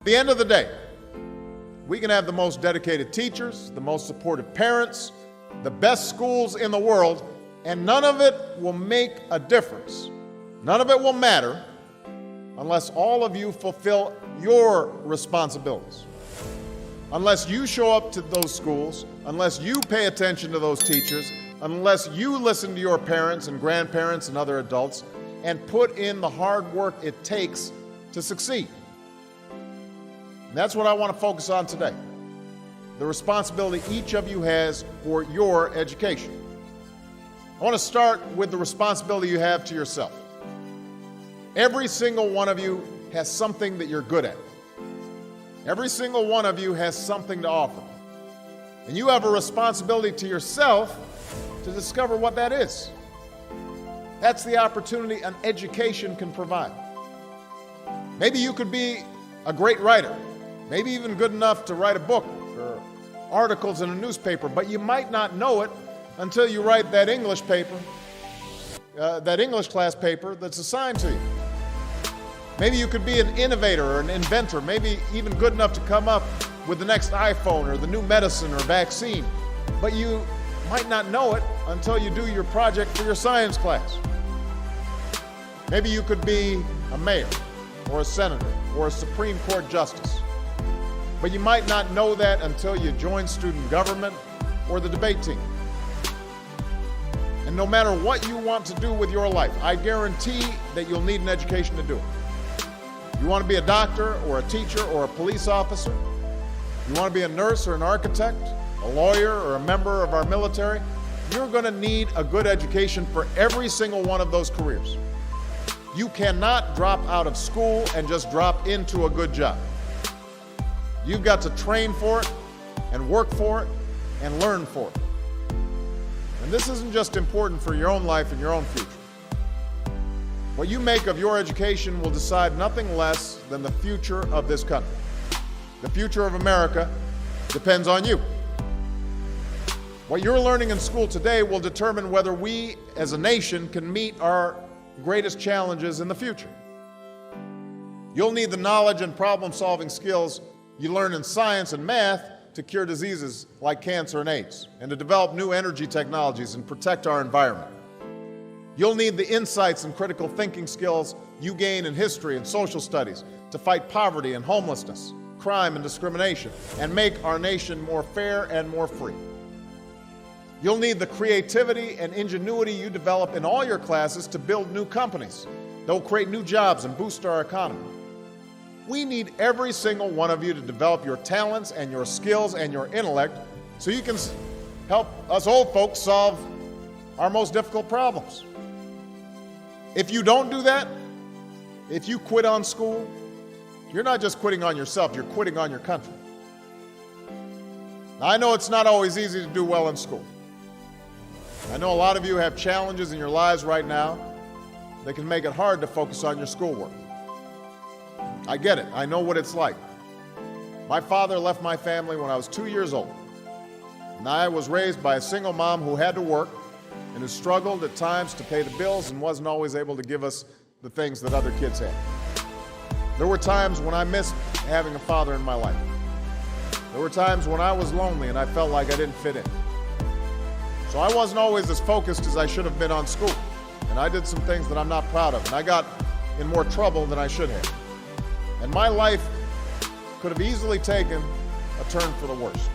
At the end of the day, we can have the most dedicated teachers, the most supportive parents, the best schools in the world, and none of it will make a difference. None of it will matter unless all of you fulfill your responsibilities. Unless you show up to those schools, unless you pay attention to those teachers, unless you listen to your parents and grandparents and other adults and put in the hard work it takes to succeed. And that's what I want to focus on today. The responsibility each of you has for your education. I want to start with the responsibility you have to yourself. Every single one of you has something that you're good at. Every single one of you has something to offer. And you have a responsibility to yourself to discover what that is. That's the opportunity an education can provide. Maybe you could be a great writer, maybe even good enough to write a book or articles in a newspaper, but you might not know it until you write that English paper, that English class paper that's assigned to you. Maybe you could be an innovator or an inventor, maybe even good enough to come up with the next iPhone or the new medicine or vaccine, but you might not know it until you do your project for your science class. Maybe you could be a mayor or a senator or a Supreme Court justice, but you might not know that until you join student government or the debate team. And no matter what you want to do with your life, I guarantee that you'll need an education to do it. You want to be a doctor or a teacher or a police officer? You want to be a nurse or an architect, a lawyer or a member of our military? You're going to need a good education for every single one of those careers. You cannot drop out of school and just drop into a good job. You've got to train for it and work for it and learn for it. And this isn't just important for your own life and your own future. What you make of your education will decide nothing less than the future of this country. The future of America depends on you. What you're learning in school today will determine whether we as a nation can meet our greatest challenges in the future. You'll need the knowledge and problem-solving skills you learn in science and math to cure diseases like cancer and AIDS, and to develop new energy technologies and protect our environment. You'll need the insights and critical thinking skills you gain in history and social studies to fight poverty and homelessness, crime and discrimination, and make our nation more fair and more free. You'll need the creativity and ingenuity you develop in all your classes to build new companies that will create new jobs and boost our economy. We need every single one of you to develop your talents and your skills and your intellect so you can help us old folks solve our most difficult problems. If you don't do that, if you quit on school, you're not just quitting on yourself, you're quitting on your country. Now, I know it's not always easy to do well in school. I know a lot of you have challenges in your lives right now that can make it hard to focus on your schoolwork. I get it. I know what it's like. My father left my family when I was 2 years old, and I was raised by a single mom who had to work and who struggled at times to pay the bills and wasn't always able to give us the things that other kids had. There were times when I missed having a father in my life. There were times when I was lonely and I felt like I didn't fit in. So I wasn't always as focused as I should have been on school, and I did some things that I'm not proud of, and I got in more trouble than I should have. And my life could have easily taken a turn for the worse.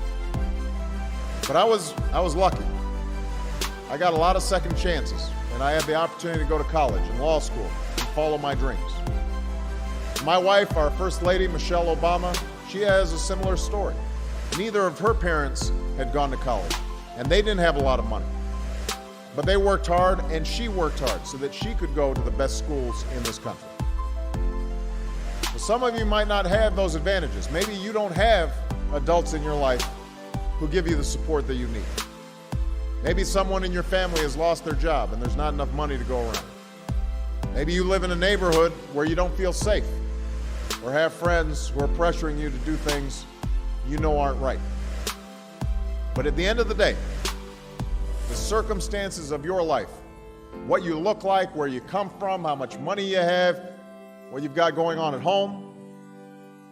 But I was lucky. I got a lot of second chances, and I had the opportunity to go to college and law school and follow my dreams. My wife, our First Lady, Michelle Obama, she has a similar story. Neither of her parents had gone to college, and they didn't have a lot of money. But they worked hard, and she worked hard so that she could go to the best schools in this country. So some of you might not have those advantages. Maybe you don't have adults in your life who give you the support that you need. Maybe someone in your family has lost their job and there's not enough money to go around. Maybe you live in a neighborhood where you don't feel safe or have friends who are pressuring you to do things you know aren't right. But at the end of the day, the circumstances of your life, what you look like, where you come from, how much money you have, what you've got going on at home,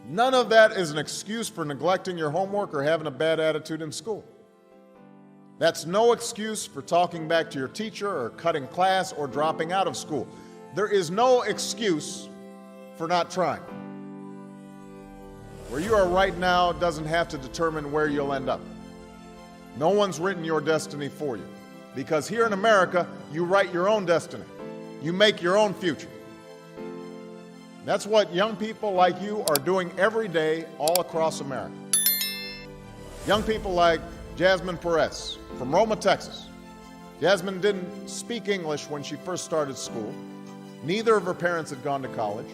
None of that is an excuse for neglecting your homework or having a bad attitude in school. That's no excuse for talking back to your teacher or cutting class or dropping out of school. There is no excuse for not trying. Where you are right now doesn't have to determine where you'll end up. No one's written your destiny for you, because here in America, you write your own destiny. You make your own future. That's what young people like you are doing every day all across America. Young people like Jasmine Perez from Roma, Texas. Jasmine didn't speak English when she first started school. Neither of her parents had gone to college,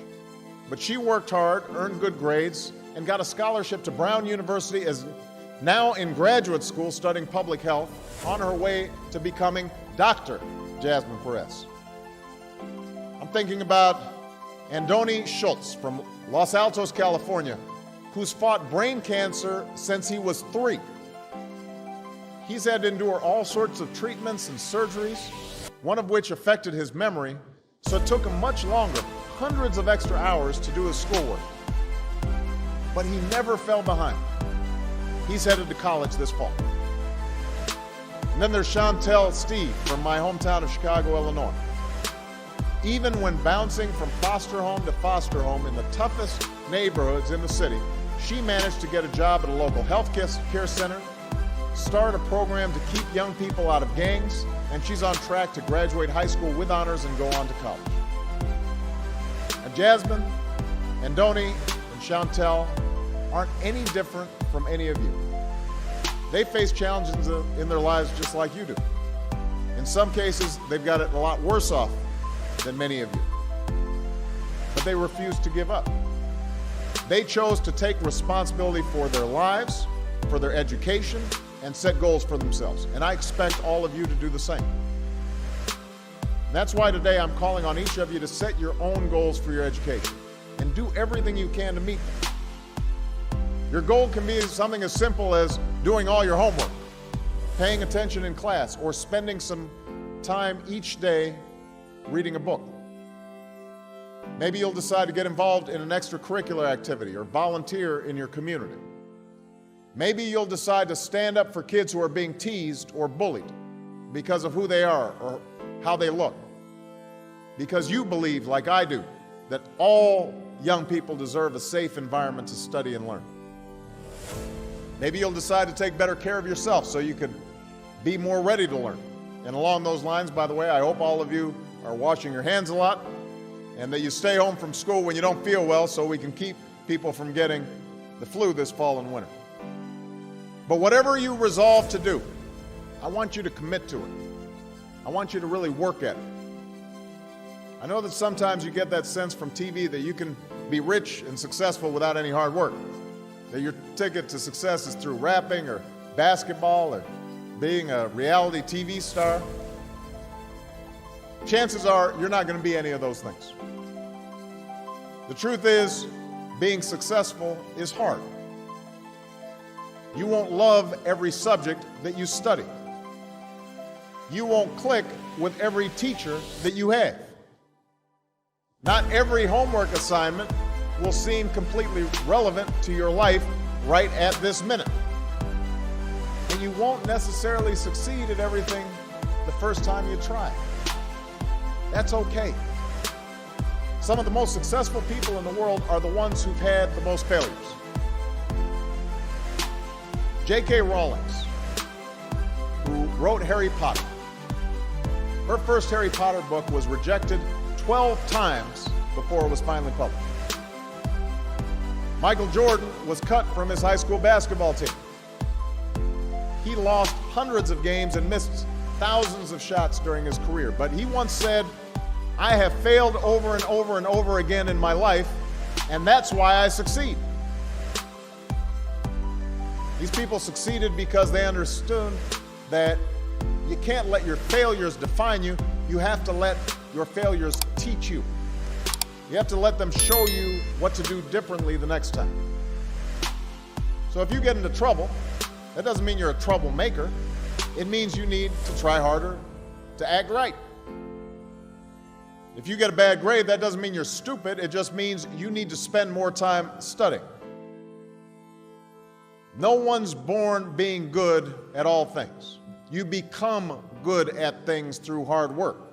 but she worked hard, earned good grades, and got a scholarship to Brown University, as now in graduate school studying public health, on her way to becoming Dr. Jasmine Perez. I'm thinking about Andoni Schultz from Los Altos, California, who's fought brain cancer since he was 3. He's had to endure all sorts of treatments and surgeries, one of which affected his memory, so it took him much longer, hundreds of extra hours, to do his schoolwork. But he never fell behind. He's headed to college this fall. And then there's Chantel Steve from my hometown of Chicago, Illinois. Even when bouncing from foster home to foster home in the toughest neighborhoods in the city, she managed to get a job at a local health care center, start a program to keep young people out of gangs, and she's on track to graduate high school with honors and go on to college. And Jasmine, Andoni, and Chantel aren't any different from any of you. They face challenges in their lives just like you do. In some cases, they've got it a lot worse off than many of you. But they refuse to give up. They chose to take responsibility for their lives, for their education, and set goals for themselves. And I expect all of you to do the same. And that's why today I'm calling on each of you to set your own goals for your education and do everything you can to meet them. Your goal can be something as simple as doing all your homework, paying attention in class, or spending some time each day reading a book. Maybe you'll decide to get involved in an extracurricular activity or volunteer in your community. Maybe you'll decide to stand up for kids who are being teased or bullied because of who they are or how they look. Because you believe, like I do, that all young people deserve a safe environment to study and learn. Maybe you'll decide to take better care of yourself so you can be more ready to learn. And along those lines, by the way, I hope all of you are washing your hands a lot and that you stay home from school when you don't feel well so we can keep people from getting the flu this fall and winter. But whatever you resolve to do, I want you to commit to it. I want you to really work at it. I know that sometimes you get that sense from TV that you can be rich and successful without any hard work, that your ticket to success is through rapping or basketball or being a reality TV star. Chances are you're not going to be any of those things. The truth is, being successful is hard. You won't love every subject that you study. You won't click with every teacher that you have. Not every homework assignment will seem completely relevant to your life right at this minute. And you won't necessarily succeed at everything the first time you try. That's okay. Some of the most successful people in the world are the ones who've had the most failures. J.K. Rowling, who wrote Harry Potter. Her first Harry Potter book was rejected 12 times before it was finally published. Michael Jordan was cut from his high school basketball team. He lost hundreds of games and missed thousands of shots during his career. But he once said, "I have failed over and over and over again in my life, and that's why I succeed." These people succeeded because they understood that you can't let your failures define you. You have to let your failures teach you. You have to let them show you what to do differently the next time. So if you get into trouble, that doesn't mean you're a troublemaker. It means you need to try harder to act right. If you get a bad grade, that doesn't mean you're stupid. It just means you need to spend more time studying. No one's born being good at all things. You become good at things through hard work.